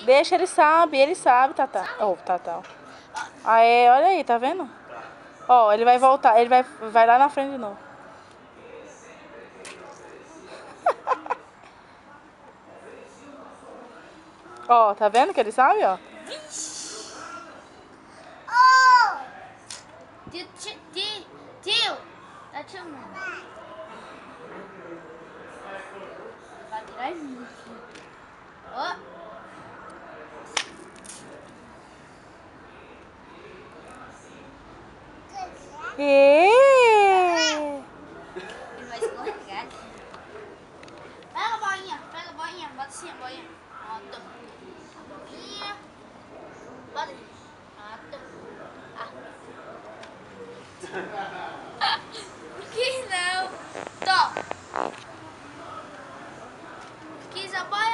Deixa, ele sabe, Tata. Ó, Tata. Aê, olha aí, tá vendo? Ó, ele vai voltar, ele vai lá na frente de novo. Ó, tá vendo que ele sabe, ó? Tio, tá te chamando. Vai tirar isso. Ó. Ele Vai escorregar. Pega a boinha, bota assim a boinha. Bota. A boinha. Bota. Bota. Que não. Tó. Quis a boinha.